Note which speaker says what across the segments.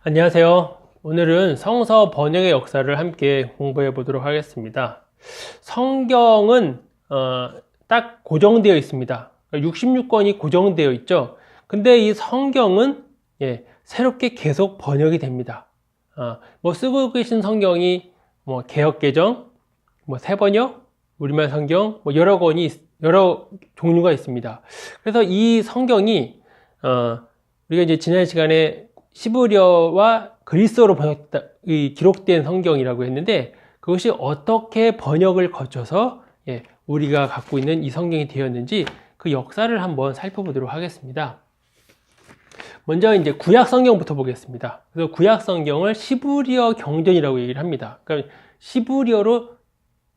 Speaker 1: 안녕하세요. 오늘은 성서 번역의 역사를 함께 공부해 보도록 하겠습니다. 성경은 딱 고정되어 있습니다. 66권이 고정되어 있죠. 근데 이 성경은 새롭게 계속 번역이 됩니다. 쓰고 계신 성경이 개역개정, 새번역, 우리말 성경, 여러 종류가 있습니다. 그래서 이 성경이 우리가 이제 지난 시간에 시브리어와 그리스어로 기록된 성경이라고 했는데, 그것이 어떻게 번역을 거쳐서 우리가 갖고 있는 이 성경이 되었는지 그 역사를 한번 살펴보도록 하겠습니다. 먼저 이제 구약 성경부터 보겠습니다. 그래서 구약 성경을 시브리어 경전이라고 얘기를 합니다. 그러니까 시브리어로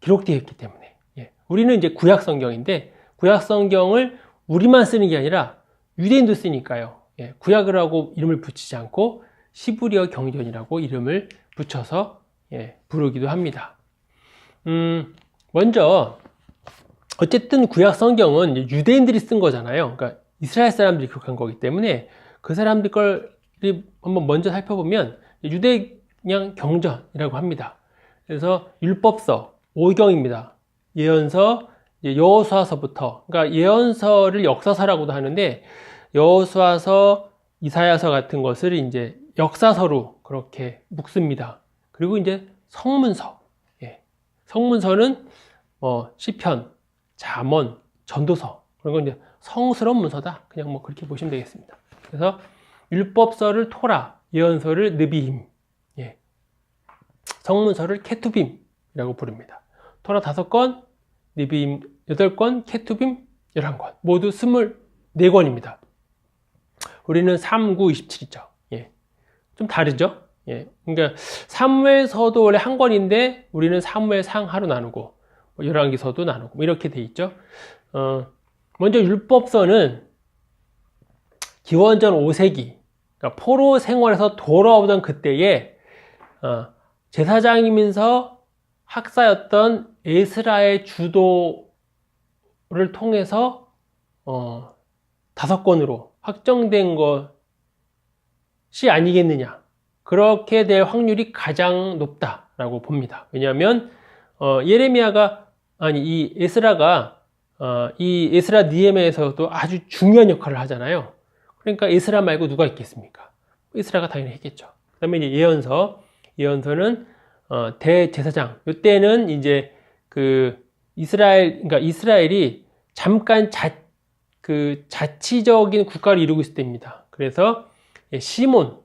Speaker 1: 기록되어 있기 때문에 우리는 이제 구약 성경인데, 구약 성경을 우리만 쓰는 게 아니라 유대인도 쓰니까요. 구약이라고 이름을 붙이지 않고 시브리어 경전이라고 이름을 붙여서 부르기도 합니다. 먼저 어쨌든 구약 성경은 유대인들이 쓴 거잖아요. 그러니까 이스라엘 사람들이 기록한 거기 때문에 그 사람들 걸 한번 먼저 살펴보면 유대냥 경전이라고 합니다. 그래서 율법서 5경입니다. 예언서, 여호수아서부터, 그러니까 예언서를 역사서라고도 하는데, 여호수아서, 이사야서 같은 것을 이제 역사서로 그렇게 묶습니다. 그리고 이제 성문서, 성문서는 시편, 잠언, 전도서, 그런 건 이제 성스러운 문서다. 그냥 그렇게 보시면 되겠습니다. 그래서 율법서를 토라, 예언서를 느비임, 성문서를 케투빔이라고 부릅니다. 토라 5권, 느비임 8권, 케투빔 11권, 모두 24권입니다. 우리는 3, 9, 27이죠. 좀 다르죠? 그러니까 사무엘서도 원래 한 권인데 우리는 사무엘상하로 나누고 열왕기서도 나누고 이렇게 돼 있죠. 먼저 율법서는 기원전 5세기, 그러니까 포로 생활에서 돌아오던 그때에 제사장이면서 학사였던 에스라의 주도를 통해서 5권으로 확정된 것이 아니겠느냐, 그렇게 될 확률이 가장 높다라고 봅니다. 왜냐하면 이 에스라가 이 에스라 느헤미야에서도 아주 중요한 역할을 하잖아요. 그러니까 에스라 말고 누가 있겠습니까? 에스라가 당연히 했겠죠. 그 다음에 이제 예언서는 대제사장, 이때는 이제 그러니까 이스라엘이 잠깐 자치적인 국가를 이루고 있을 때입니다. 그래서 시몬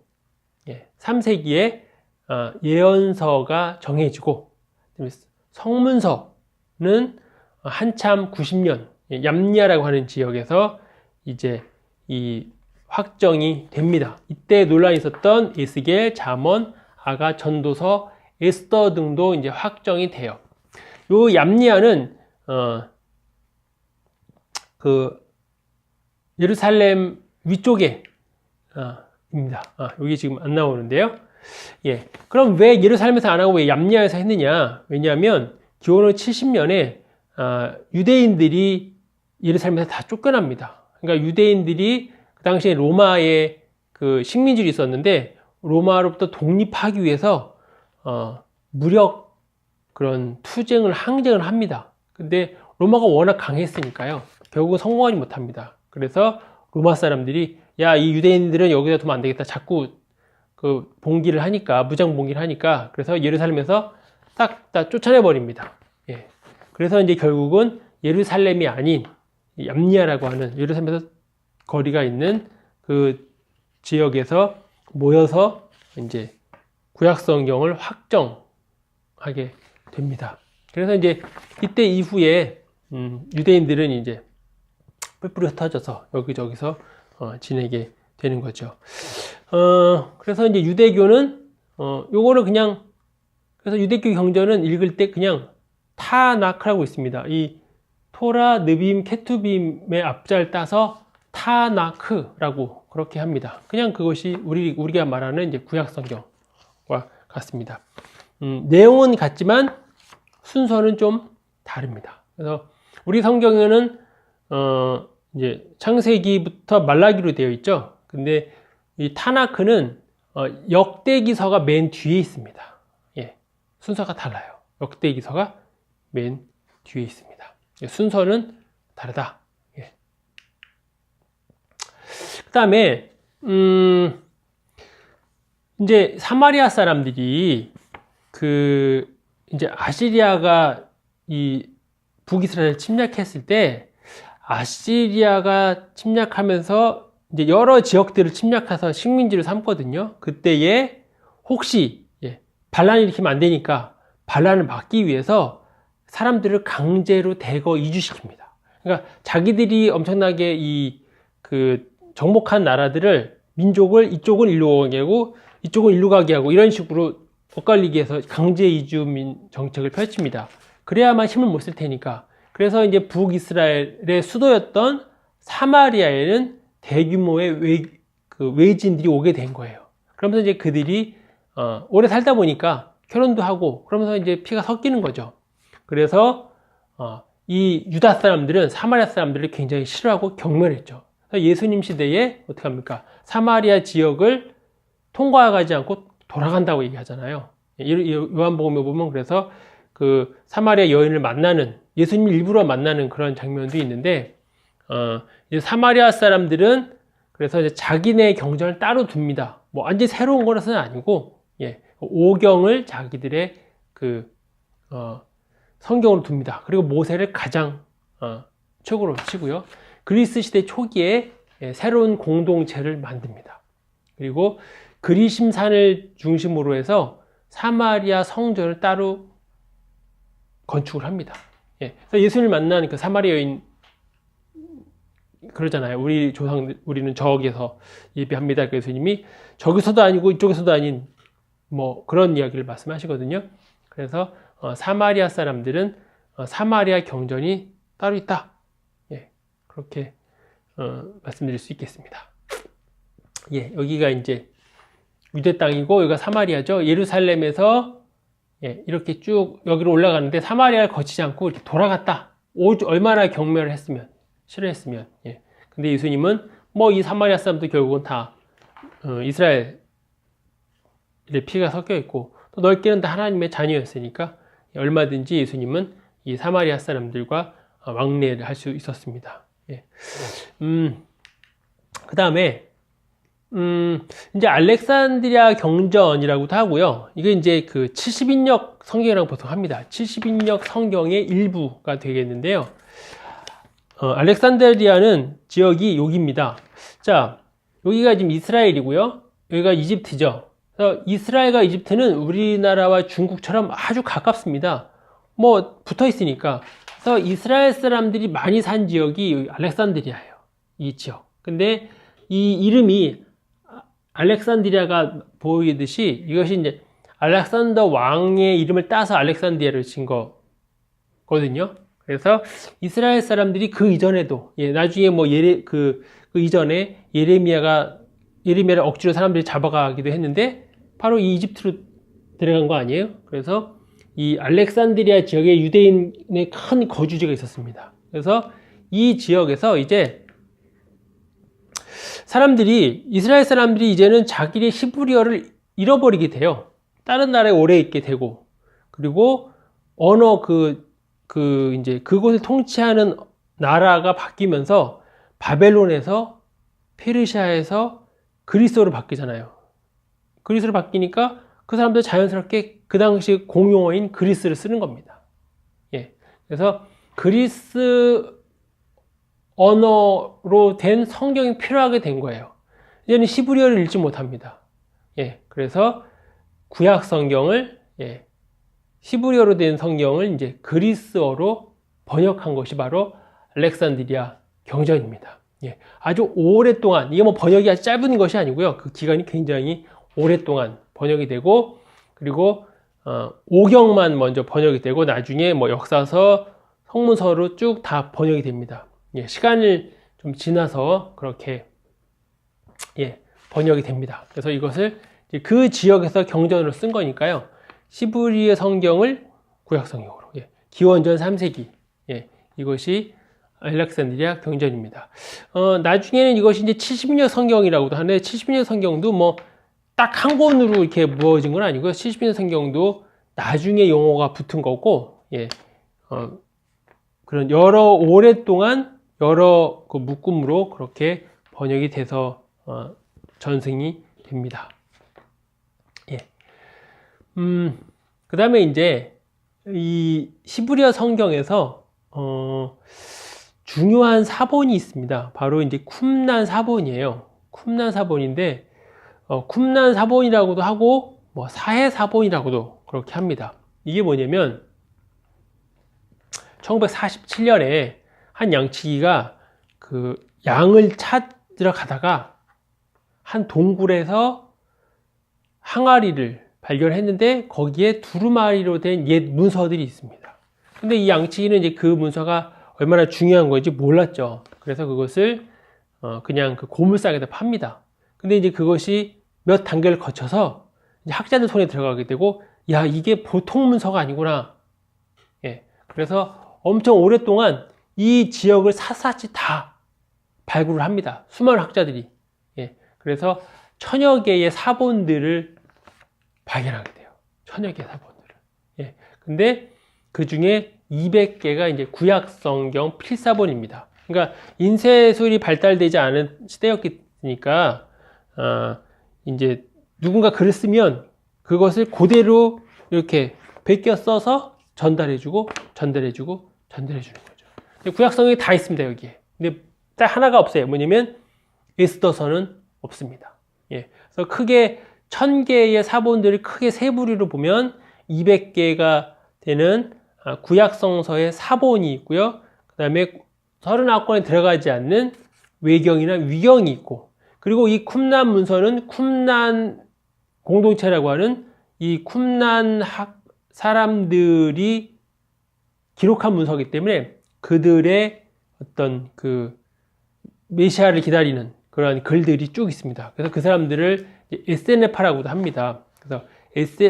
Speaker 1: 3세기에 예언서가 정해지고, 성문서는 한참 90년 얌니아라고 하는 지역에서 이제 이 확정이 됩니다. 이때 논란이 있었던 에스겔, 잠언, 아가, 전도서, 에스더 등도 이제 확정이 돼요. 요 얌니아는 예루살렘 위쪽에 입니다. 여기 지금 안 나오는데요. 그럼 왜 예루살렘에서 안 하고 왜 얌니아에서 했느냐? 왜냐하면 기원후 70년에 유대인들이 예루살렘에서 다 쫓겨납니다. 그러니까 유대인들이 그 당시에 로마의 그 식민지로 있었는데, 로마로부터 독립하기 위해서 무력 그런 항쟁을 합니다. 근데 로마가 워낙 강했으니까요, 결국 성공하지 못합니다. 그래서 로마 사람들이 이 유대인들은 여기다 두면 안 되겠다, 자꾸 봉기를 하니까, 무장 봉기를 하니까, 그래서 예루살렘에서 딱 다 쫓아내 버립니다. 그래서 이제 결국은 예루살렘이 아닌 얌니아라고 하는 예루살렘에서 거리가 있는 그 지역에서 모여서 이제 구약 성경을 확정하게 됩니다. 그래서 이제 이때 이후에 유대인들은 이제 뿔뿔이 흩어져서 여기저기서 지내게 되는 거죠. 그래서 이제 유대교는 요거를 그냥, 그래서 유대교 경전은 읽을 때 그냥 타나크라고 있습니다. 이 토라, 느빔, 케투빔의 앞자를 따서 타나크라고 그렇게 합니다. 그냥 그것이 우리가 말하는 이제 구약 성경과 같습니다. 내용은 같지만 순서는 좀 다릅니다. 그래서 우리 성경에는 이제 창세기부터 말라기로 되어 있죠. 근데 이 타나크는 역대기서가 맨 뒤에 있습니다. 예, 순서가 달라요. 역대기서가 맨 뒤에 있습니다. 예, 순서는 다르다. 예. 그 다음에 이제 사마리아 사람들이 이제 아시리아가 이 북이스라엘을 침략했을 때 아시리아가 침략하면서 이제 여러 지역들을 침략해서 식민지를 삼거든요. 그때에 혹시 반란을 일으키면 안 되니까 반란을 막기 위해서 사람들을 강제로 대거 이주시킵니다. 그러니까 자기들이 엄청나게 정복한 나라들을 민족을 이쪽은 일로 가게 하고 이쪽은 일로 가게 하고 이런 식으로 엇갈리게 해서 강제 이주민 정책을 펼칩니다. 그래야만 힘을 못 쓸 테니까. 그래서 이제 북이스라엘의 수도였던 사마리아에는 대규모의 외지인들이 오게 된 거예요. 그러면서 이제 그들이 오래 살다 보니까 결혼도 하고 그러면서 이제 피가 섞이는 거죠. 그래서 이 유다 사람들은 사마리아 사람들을 굉장히 싫어하고 경멸했죠. 예수님 시대에 어떻게 합니까? 사마리아 지역을 통과하지 않고 돌아간다고 얘기하잖아요. 요한복음에 보면 그래서 그 사마리아 여인을 만나는, 예수님을 일부러 만나는 그런 장면도 있는데, 이제 사마리아 사람들은 그래서 이제 자기네 경전을 따로 둡니다. 뭐 완전히 새로운 것은 아니고, 오경을 자기들의 성경으로 둡니다. 그리고 모세를 가장 최고로 치고요. 그리스 시대 초기에 새로운 공동체를 만듭니다. 그리고 그리심산을 중심으로 해서 사마리아 성전을 따로 건축을 합니다. 그래서 예수님을 만난 그 사마리아 여인 그러잖아요. 우리는 저기서 예배합니다. 그 예수님이 저기서도 아니고 이쪽에서도 아닌 뭐 그런 이야기를 말씀하시거든요. 그래서 사마리아 사람들은 사마리아 경전이 따로 있다. 그렇게 말씀드릴 수 있겠습니다. 여기가 이제 유대 땅이고 여기가 사마리아죠. 예루살렘에서 이렇게 쭉 여기로 올라가는데 사마리아를 거치지 않고 이렇게 돌아갔다. 얼마나 경멸을 했으면, 싫어했으면. 근데 예수님은 뭐 이 사마리아 사람도 결국은 다 이스라엘의 피가 섞여 있고 또 넓게는 다 하나님의 자녀였으니까 얼마든지 예수님은 이 사마리아 사람들과 왕래를 할 수 있었습니다. 그 다음에 이제 알렉산드리아 경전이라고도 하고요. 이게 이제 그 70인역 성경이라고 보통 합니다. 70인역 성경의 일부가 되겠는데요. 알렉산드리아는 지역이 여기입니다. 자, 여기가 지금 이스라엘이고요. 여기가 이집트죠. 그래서 이스라엘과 이집트는 우리나라와 중국처럼 아주 가깝습니다. 뭐 붙어 있으니까. 그래서 이스라엘 사람들이 많이 산 지역이 알렉산드리아예요. 이 지역. 근데 이 이름이 알렉산드리아가 보이듯이 이것이 이제 알렉산더 왕의 이름을 따서 알렉산드리아를 진 거거든요. 그래서 이스라엘 사람들이 그 이전에도 나중에 뭐 그 이전에 예레미야를 억지로 사람들이 잡아가기도 했는데 바로 이 이집트로 데려간 거 아니에요? 그래서 이 알렉산드리아 지역에 유대인의 큰 거주지가 있었습니다. 그래서 이 지역에서 이제 이스라엘 사람들이 이제는 자기의 히브리어를 잃어버리게 돼요. 다른 나라에 오래 있게 되고, 그리고 언어 이제 그곳을 통치하는 나라가 바뀌면서 바벨론에서 페르시아에서 그리스어로 바뀌잖아요. 그리스어로 바뀌니까 그 사람들 자연스럽게 그 당시 공용어인 그리스를 쓰는 겁니다. 그래서 그리스 언어로 된 성경이 필요하게 된 거예요. 이제는 히브리어를 읽지 못합니다. 그래서 구약 성경을, 히브리어로 된 성경을 이제 그리스어로 번역한 것이 바로 알렉산드리아 경전입니다. 아주 오랫동안, 이게 뭐 번역이 아주 짧은 것이 아니고요. 그 기간이 굉장히 오랫동안 번역이 되고, 그리고, 오경만 먼저 번역이 되고, 나중에 뭐 역사서, 성문서로 쭉 다 번역이 됩니다. 시간을 좀 지나서 그렇게 번역이 됩니다. 그래서 이것을 그 지역에서 경전으로 쓴 거니까요. 히브리어 성경을 구약 성경으로 기원전 3세기 이것이 알렉산드리아 경전입니다. 나중에는 이것이 이제 70년 성경이라고도 하는데 70년 성경도 뭐 딱 한 권으로 이렇게 모아진 건 아니고요. 70년 성경도 나중에 용어가 붙은 거고, 예, 그런 여러 오랫동안 여러 그 묶음으로 그렇게 번역이 돼서 전승이 됩니다. 예. 그 다음에 이제 이 시브리어 성경에서 중요한 사본이 있습니다. 바로 이제 쿰난 사본이에요. 쿰난 사본인데 쿰난 사본이라고도 하고 뭐 사해 사본이라고도 그렇게 합니다. 이게 뭐냐면 1947년에 한 양치기가 그 양을 찾으러 가다가 한 동굴에서 항아리를 발견했는데 거기에 두루마리로 된 옛 문서들이 있습니다. 근데 이 양치기는 이제 그 문서가 얼마나 중요한 건지 몰랐죠. 그래서 그것을 그냥 그 고물상에다 팝니다. 근데 이제 그것이 몇 단계를 거쳐서 이제 학자들 손에 들어가게 되고, 야, 이게 보통 문서가 아니구나. 예. 그래서 엄청 오랫동안 이 지역을 샅샅이 다 발굴을 합니다. 수많은 학자들이. 예. 그래서 천여 개의 사본들을 발견하게 돼요. 천여 개의 사본들을. 예. 근데 그 중에 200개가 이제 구약 성경 필사본입니다. 그러니까 인쇄술이 발달되지 않은 시대였으니까, 이제 누군가 글을 쓰면 그것을 그대로 이렇게 베껴 써서 전달해주고, 전달해주는 거죠. 구약 성경이 다 있습니다, 여기에. 근데 딱 하나가 없어요. 뭐냐면, 에스더서는 없습니다. 예. 그래서 크게 1000개의 사본들을 크게 세 부류로 보면 200개가 되는 구약성서의 사본이 있고요. 그 다음에 39권에 들어가지 않는 외경이나 위경이 있고, 그리고 이 쿰난 문서는 쿰난 공동체라고 하는 이 쿰난 사람들이 기록한 문서이기 때문에 그들의 어떤 그 메시아를 기다리는 그런 글들이 쭉 있습니다. 그래서 그 사람들을 에세네파라고도 합니다. 그래서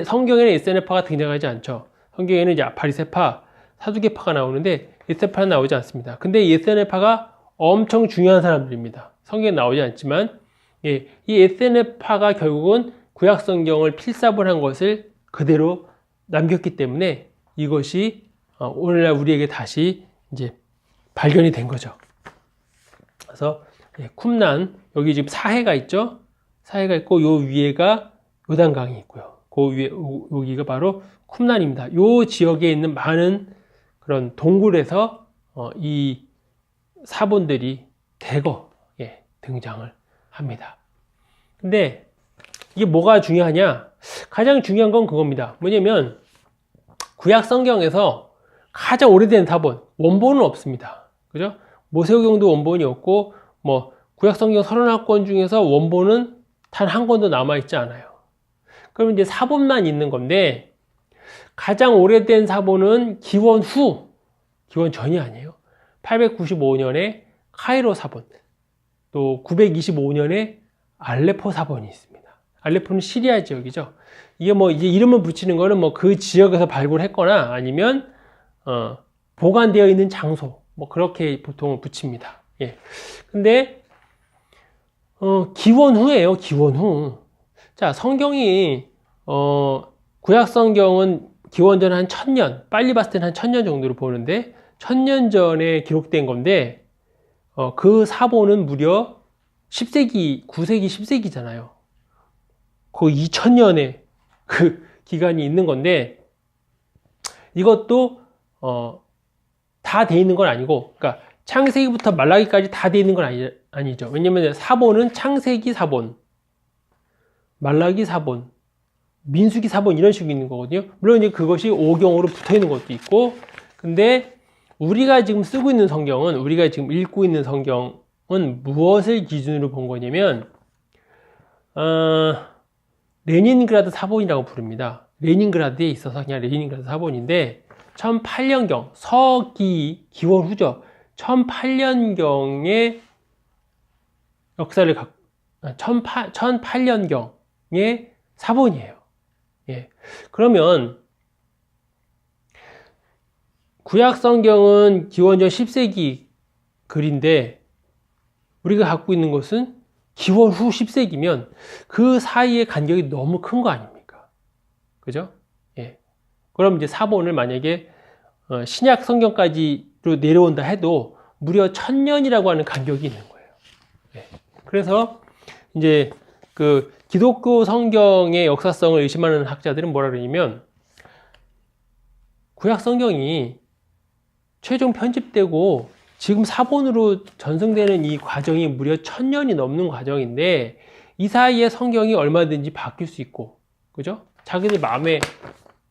Speaker 1: 성경에는 에세네파가 등장하지 않죠. 성경에는 이제 바리새파, 사두개파가 나오는데 에세네파는 나오지 않습니다. 근데 이 에세네파가 엄청 중요한 사람들입니다. 성경에 나오지 않지만, 예, 이 에세네파가 결국은 구약 성경을 필사본한 것을 그대로 남겼기 때문에 이것이 오늘날 우리에게 다시 이제 발견이 된 거죠. 그래서 예, 쿰난, 여기 지금 사해가 있죠. 사해가 있고 요 위에가 요단강이 있고요. 그 위에 여기가 바로 쿰난입니다. 요 지역에 있는 많은 그런 동굴에서 이 사본들이 대거 등장을 합니다. 근데 이게 뭐가 중요하냐? 가장 중요한 건 그겁니다. 뭐냐면 구약 성경에서 가장 오래된 사본, 원본은 없습니다. 그죠? 모세오경도 원본이 없고, 뭐 구약 성경 39권 중에서 원본은 단 한 권도 남아있지 않아요. 그럼 이제 사본만 있는 건데, 가장 오래된 사본은 기원 전이 아니에요. 895년에 카이로 사본, 또 925년에 알레포 사본이 있습니다. 알레포는 시리아 지역이죠. 이게 뭐 이제 이름을 붙이는 거는 뭐 그 지역에서 발굴했거나 아니면 보관되어 있는 장소, 뭐 그렇게 보통 붙입니다. 예. 근데 기원 후예요. 기원 후. 자, 성경이 구약 성경은 기원전 한 1000년, 빨리 봤을 때는 한 1000년 정도로 보는데 1000년 전에 기록된 건데 그 사본은 무려 10세기, 9세기, 10세기잖아요. 그 2000년의 그 기간이 있는 건데 이것도 다 돼 있는 건 아니고, 그러니까 창세기부터 말라기까지 다 돼 있는 건 아니죠. 왜냐면 사본은 창세기 사본, 말라기 사본, 민수기 사본 이런 식으로 있는 거거든요. 물론 이제 그것이 오경으로 붙어 있는 것도 있고, 근데 우리가 지금 쓰고 있는 성경은, 우리가 지금 읽고 있는 성경은 무엇을 기준으로 본 거냐면 레닌그라드 사본이라고 부릅니다. 레닌그라드에 있어서 그냥 레닌그라드 사본인데 1008년경, 서기 기원 후죠. 1008년경의 역사를 1008년경의 사본이에요. 예. 그러면 구약 성경은 기원전 10세기 글인데 우리가 갖고 있는 것은 기원 후 10세기면 그 사이의 간격이 너무 큰 거 아닙니까? 그죠? 예. 그럼 이제 사본을 만약에 신약 성경까지로 내려온다 해도 무려 1000년이라고 하는 간격이 있는 거예요. 예. 그래서 이제 그 기독교 성경의 역사성을 의심하는 학자들은 뭐라 그러냐면 구약 성경이 최종 편집되고 지금 사본으로 전승되는 이 과정이 무려 1000년이 넘는 과정인데 이 사이에 성경이 얼마든지 바뀔 수 있고, 그죠? 자기들 마음의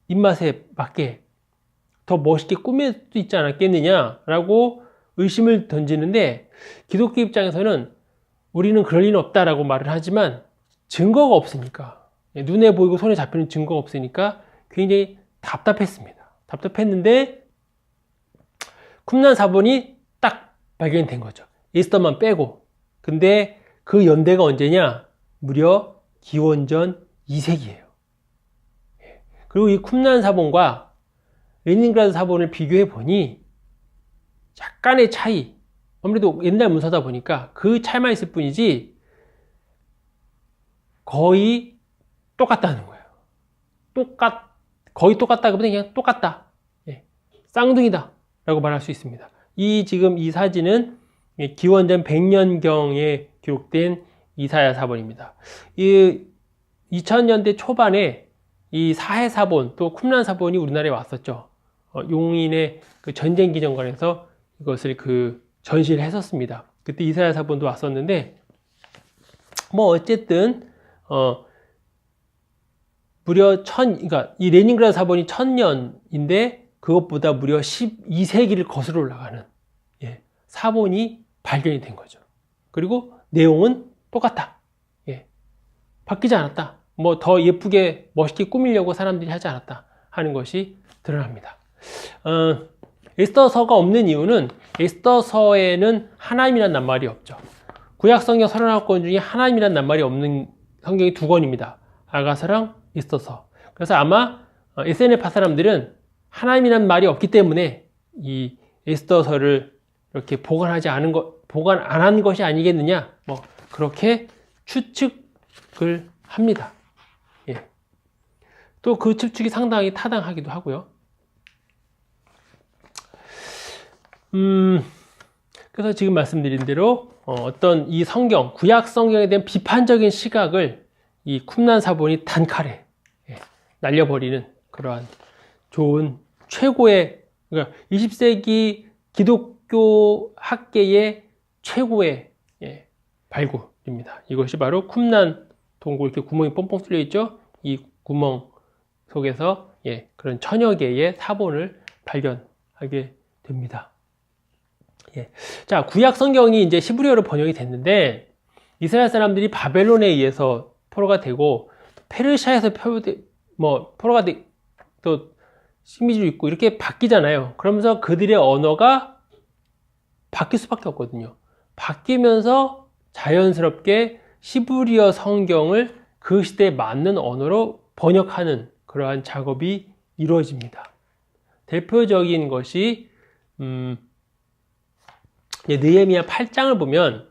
Speaker 1: 입맛에 맞게 더 멋있게 꾸밀 수 있지 않았겠느냐라고 의심을 던지는데 기독교 입장에서는 우리는 그럴 리는 없다라고 말을 하지만 증거가 없으니까, 눈에 보이고 손에 잡히는 증거가 없으니까 굉장히 답답했습니다. 답답했는데 쿰란 사본이 딱 발견이 된 거죠. 에스더만 빼고. 근데 그 연대가 언제냐? 무려 기원전 2세기예요. 그리고 이 쿰란 사본과 레닌그라드 사본을 비교해 보니 약간의 차이, 아무래도 옛날 문서다 보니까 그 차이만 있을 뿐이지 거의 똑같다는 거예요. 거의 똑같다기보다 그냥 똑같다. 쌍둥이다 라고 말할 수 있습니다. 지금 이 사진은 기원전 100년경에 기록된 이사야 사본입니다. 이 2000년대 초반에 이 사해 사본 또 쿰란 사본이 우리나라에 왔었죠. 용인의 그 전쟁 기념관에서 이것을 전시를 했었습니다. 그때 이사야 사본도 왔었는데 뭐 어쨌든 무려 그러니까 이 레닌그라드 사본이 1000년인데 그것보다 무려 12세기를 거슬러 올라가는 사본이 발견이 된 거죠. 그리고 내용은 똑같다. 바뀌지 않았다. 뭐 더 예쁘게 멋있게 꾸미려고 사람들이 하지 않았다 하는 것이 드러납니다. 에스더서가 없는 이유는 에스더서에는 하나님이란 낱말이 없죠. 구약 성경 39권 중에 하나님이란 낱말이 없는 성경이 2권입니다. 아가서랑 에스더서. 그래서 아마 SNF파 사람들은 하나님이란 말이 없기 때문에 이 에스더서를 이렇게 보관 안 한 것이 아니겠느냐, 뭐 그렇게 추측을 합니다. 또 그 추측이 상당히 타당하기도 하고요. 그래서 지금 말씀드린 대로 어떤 이 성경, 구약 성경에 대한 비판적인 시각을 이 쿰란 사본이 단칼에 날려버리는 그러한 좋은 최고의, 그러니까 20세기 기독교 학계의 최고의 발굴입니다. 이것이 바로 쿰란 동굴, 이렇게 구멍이 뻥뻥 뚫려 있죠. 이 구멍 속에서 그런 천여 개의 사본을 발견하게 됩니다. 자, 구약 성경이 이제 히브리어로 번역이 됐는데 이스라엘 사람들이 바벨론에 의해서 포로가 되고 페르시아에서 포로가 또 식민지로 있고 이렇게 바뀌잖아요. 그러면서 그들의 언어가 바뀔 수밖에 없거든요. 바뀌면서 자연스럽게 히브리어 성경을 그 시대에 맞는 언어로 번역하는 그러한 작업이 이루어집니다. 대표적인 것이 느헤미야 8장을 보면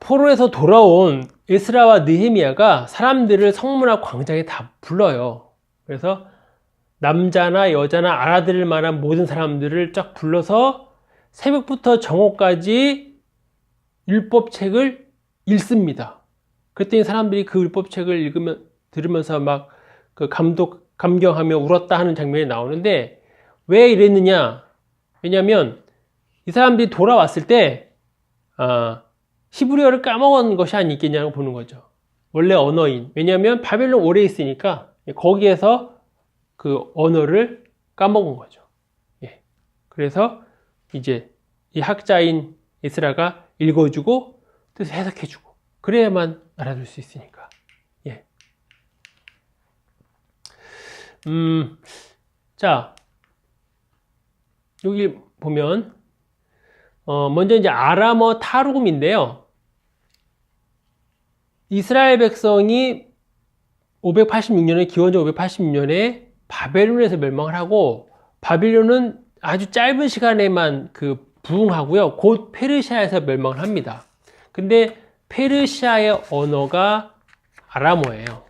Speaker 1: 포로에서 돌아온 에스라와 느헤미야가 사람들을 성문화 광장에 다 불러요. 그래서 남자나 여자나 알아들을 만한 모든 사람들을 쫙 불러서 새벽부터 정오까지 율법책을 읽습니다. 그랬더니 사람들이 그 율법책을 들으면서 막 감경하며 울었다 하는 장면이 나오는데 왜 이랬느냐? 왜냐하면 이 사람들이 돌아왔을 때 히브리어를 까먹은 것이 아니겠냐고 보는 거죠. 원래 언어인. 왜냐하면 바벨론 오래 있으니까 거기에서 그 언어를 까먹은 거죠. 그래서 이제 이 학자인 에스라가 읽어주고 뜻을 해석해주고 그래야만 알아들 수 있으니까. 자, 여기 보면 먼저 이제 아람어 타르굼인데요. 이스라엘 백성이 586년에 기원전 586년에 바벨론에서 멸망을 하고 바벨론은 아주 짧은 시간에만 부흥하고요. 곧 페르시아에서 멸망을 합니다. 근데 페르시아의 언어가 아람어예요.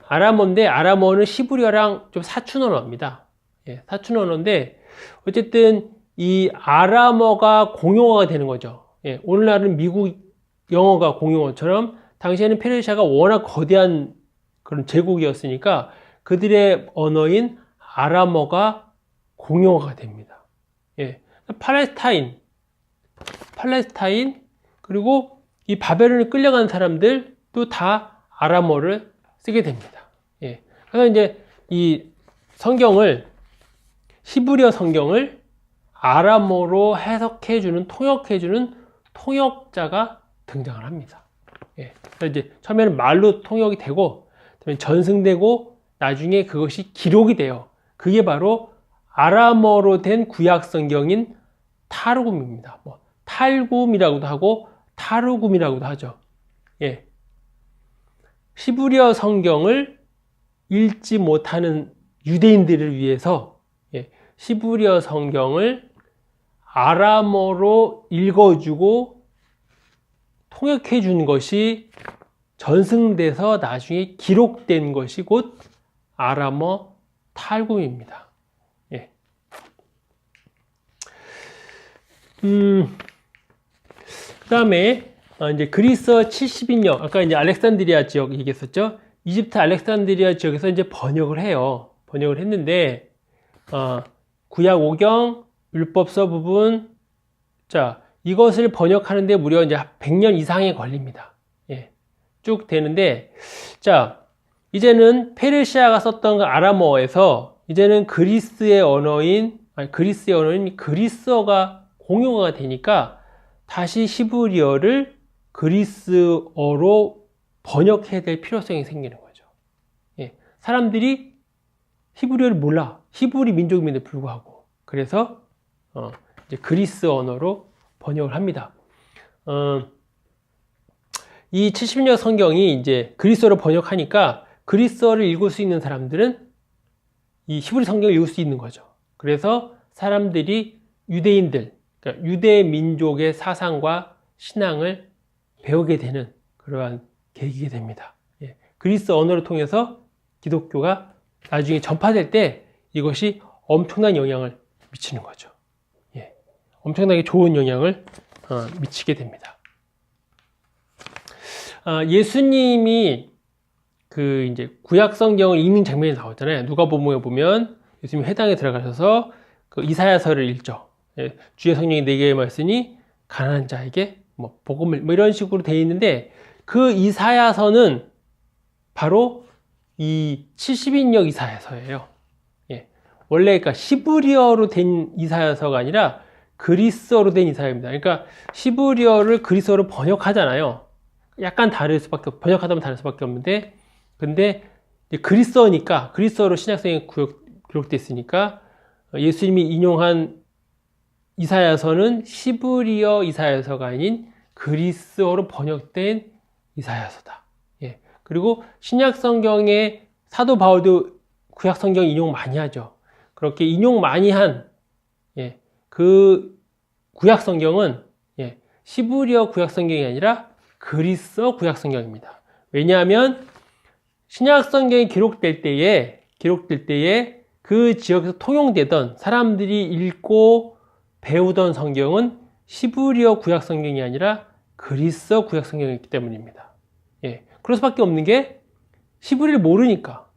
Speaker 1: 아람어인데 아람어는 시브리어랑 좀 사춘 언어입니다. 예, 사춘 언어인데 어쨌든 이 아람어가 공용어가 되는 거죠. 예, 오늘날은 미국 영어가 공용어처럼 당시에는 페르시아가 워낙 거대한 그런 제국이었으니까 그들의 언어인 아람어가 공용어가 됩니다. 예, 팔레스타인 그리고 이 바벨론에 끌려간 사람들도 다 아람어를 쓰게 됩니다. 예, 그래서 이제 이 성경을 히브리어 성경을 아람어로 해석해주는 통역해주는 통역자가 등장을 합니다. 예, 그래서 이제 처음에는 말로 통역이 되고 전승되고 나중에 그것이 기록이 돼요. 그게 바로 아람어로 된 구약 성경인 타르굼입니다. 뭐 탈굼이라고도 하고 타르굼이라고도 하죠. 예. 히브리어 성경을 읽지 못하는 유대인들을 위해서 히브리어 성경을 아람어로 읽어주고 통역해 준 것이 전승돼서 나중에 기록된 것이 곧 아람어 탈굼입니다. 예. 그 다음에 이제 그리스어 70인역, 아까 이제 알렉산드리아 지역 얘기했었죠. 이집트 알렉산드리아 지역에서 이제 번역을 해요. 번역을 했는데, 구약 5경, 율법서 부분, 자, 이것을 번역하는데 무려 이제 100년 이상이 걸립니다. 예. 쭉 되는데, 자, 이제는 페르시아가 썼던 그 아람어에서 이제는 그리스어의 언어인 그리스어가 공용어가 되니까 다시 히브리어를 그리스어로 번역해야 될 필요성이 생기는 거죠. 예. 사람들이 히브리어를 몰라. 히브리 민족임에도 불구하고. 그래서 이제 그리스 언어로 번역을 합니다. 이 70년 성경이 이제 그리스어로 번역하니까 그리스어를 읽을 수 있는 사람들은 이 히브리 성경을 읽을 수 있는 거죠. 그래서 사람들이 유대인들, 그러니까 유대 민족의 사상과 신앙을 배우게 되는 그러한 계기가 됩니다. 예. 그리스 언어를 통해서 기독교가 나중에 전파될 때 이것이 엄청난 영향을 미치는 거죠. 예. 엄청나게 좋은 영향을 미치게 됩니다. 예수님이 그 이제 구약 성경을 읽는 장면이 나오잖아요. 누가복음에 보면 예수님이 회당에 들어가셔서 그 이사야서를 읽죠. 예. 주의 성령이 내게 임하였으니 가난한 자에게 뭐 복음을 뭐 이런 식으로 되어 있는데 그 이사야서는 바로 이 70인역 이사야서예요. 예. 원래 그러니까 히브리어로 된 이사야서가 아니라 그리스어로 된 이사야입니다. 그러니까 히브리어를 그리스어로 번역하잖아요. 약간 다를 수밖에 번역하다 보면 다를 수밖에 없는데 근데 그리스어니까 그리스어로 신약성에 기록되어 있으니까 예수님이 인용한 이사야서는 히브리어 이사야서가 아닌 그리스어로 번역된 이사야서다. 예. 그리고 신약 성경에 사도 바울도 구약 성경 인용 많이 하죠. 그렇게 인용 많이 한 그 구약 성경은 히브리어 구약 성경이 아니라 그리스어 구약 성경입니다. 왜냐하면 신약 성경이 기록될 때에 그 지역에서 통용되던 사람들이 읽고 배우던 성경은 히브리어 구약 성경이 아니라 그리스어 구약 성경이기 때문입니다. 예, 그럴 수밖에 없는 게 히브리를 모르니까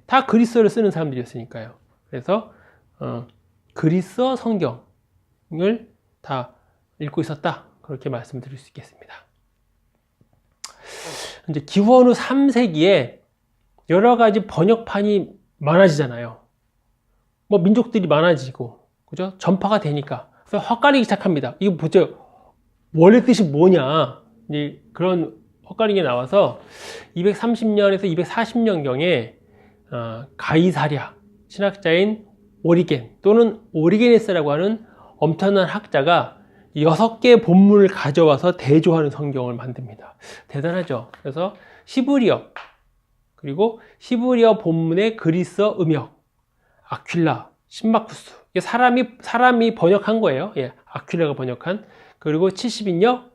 Speaker 1: 다 그리스어를 쓰는 사람들이었으니까요. 그래서 그리스어 성경을 다 읽고 있었다. 그렇게 말씀드릴 수 있겠습니다. 이제 기원 후 3세기에 여러 가지 번역판이 많아지잖아요. 뭐 민족들이 많아지고, 그죠? 전파가 되니까. 그래서 헛갈리기 시작합니다. 이거 보세요. 원래 뜻이 뭐냐? 이제 그런 헛갈리게 나와서 230년에서 240년경에 가이사랴 신학자인 오리겐 또는 오리게네스라고 하는 엄청난 학자가 6개의 본문을 가져와서 대조하는 성경을 만듭니다. 대단하죠? 그래서 히브리어, 그리고 히브리어 본문의 그리스어 음역, 아퀴라, 신마쿠스. 이게 사람이 번역한 거예요. 예, 아퀴라가 번역한. 그리고 70인역,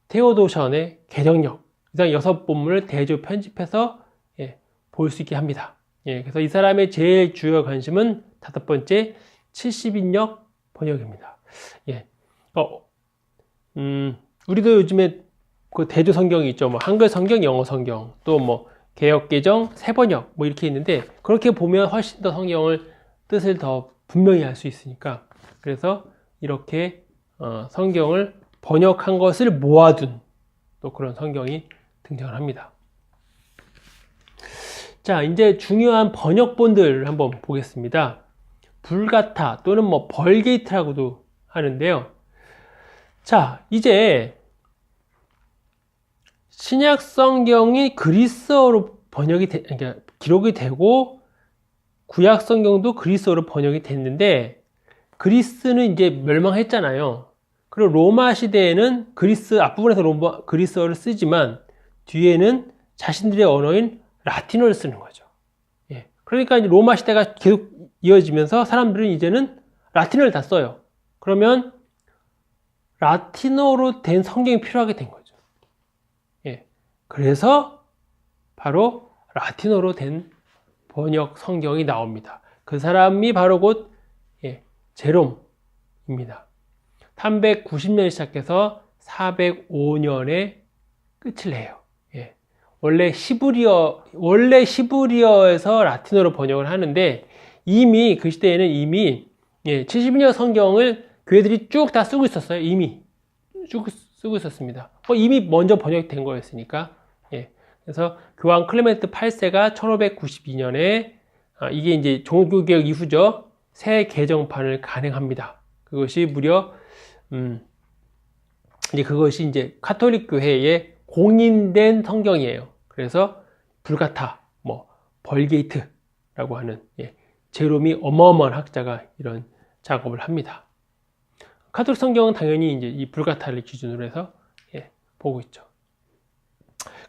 Speaker 1: 테오도션의 개정력, 이상 6본문을 대조 편집해서 볼 수 있게 합니다. 그래서 이 사람의 제일 주요 관심은 5번째 70인역 번역입니다. 우리도 요즘에 그 대조 성경이 있죠. 뭐 한글 성경, 영어 성경, 또 뭐 개역 개정, 새번역 뭐 이렇게 있는데, 그렇게 보면 훨씬 더 성경을 뜻을 더 분명히 알 수 있으니까, 그래서 이렇게 성경을 번역한 것을 모아둔 또 그런 성경이 등장을 합니다. 자, 이제 중요한 번역본들을 한번 보겠습니다. 불가타 또는 뭐 벌게이트라고도 하는데요. 자, 이제 신약 성경이 그리스어로 그러니까 기록이 되고, 구약 성경도 그리스어로 번역이 됐는데, 그리스는 이제 멸망했잖아요. 그리고 로마 시대에는 앞부분에서 그리스어를 쓰지만 뒤에는 자신들의 언어인 라틴어를 쓰는 거죠. 그러니까 이제 로마 시대가 계속 이어지면서 사람들은 이제는 라틴어를 다 써요. 그러면 라틴어로 된 성경이 필요하게 된 거죠. 그래서 바로 라틴어로 된 번역 성경이 나옵니다. 그 사람이 바로 곧 제롬입니다. 390년에 시작해서 405년에 끝을 내요. 원래 히브리어에서 라틴어로 번역을 하는데, 이미 그 시대에는 70년 성경을 교회들이 쭉 다 쓰고 있었어요. 이미 쭉 쓰고 있었습니다. 이미 먼저 번역된 거였으니까. 그래서 교황 클레멘트 8세가 1592년에 이게 이제 종교개혁 이후죠. 새 개정판을 간행합니다. 그것이 무려 그것이 이제 카톨릭 교회의 공인된 성경이에요. 그래서 불가타, 뭐 벌게이트라고 하는 제롬이 어마어마한 학자가 이런 작업을 합니다. 카톨릭 성경은 당연히 이제 이 불가타를 기준으로 해서 보고 있죠.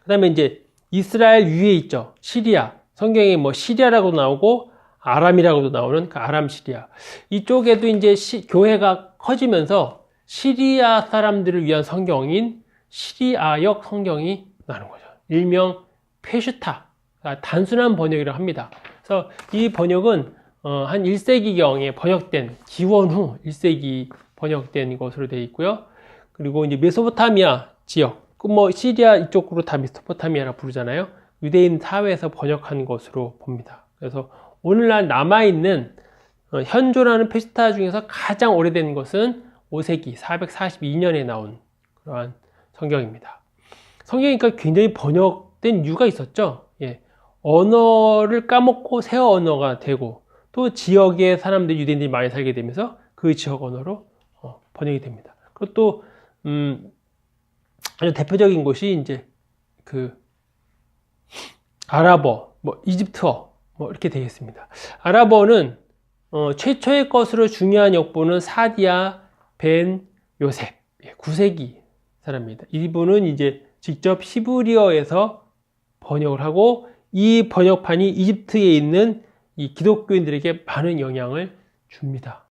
Speaker 1: 그다음에 이제 이스라엘 위에 있죠. 시리아. 성경에 뭐 시리아라고도 나오고 아람이라고도 나오는 그 아람 시리아. 이쪽에도 이제 교회가 커지면서 시리아 사람들을 위한 성경인 시리아역 성경이 나오는 거죠. 일명 페슈타. 단순한 번역이라고 합니다. 그래서 이 번역은 한 1세기경에 번역된, 기원 후 1세기 번역된 것으로 되어 있고요. 그리고 이제 메소포타미아 지역, 뭐 시리아 이쪽으로 다 메소포타미아라 부르잖아요. 유대인 사회에서 번역한 것으로 봅니다. 그래서 오늘날 남아있는 현존하는 페슈타 중에서 가장 오래된 것은 5세기 442년에 나온 그러한 성경입니다. 성경이니까 굉장히 번역된 이유가 있었죠. 언어를 까먹고 새 언어가 되고, 또 지역의 사람들, 유대인들이 많이 살게 되면서 그 지역 언어로 번역이 됩니다. 그리고 또 아주 대표적인 것이 이제 그 아랍어, 뭐 이집트어, 뭐 이렇게 되겠습니다. 아랍어는 최초의 것으로 중요한 역보는 사디아 벤 요셉, 9세기 사람입니다. 이분은 이제 직접 히브리어에서 번역을 하고, 이 번역판이 이집트에 있는 이 기독교인들에게 많은 영향을 줍니다.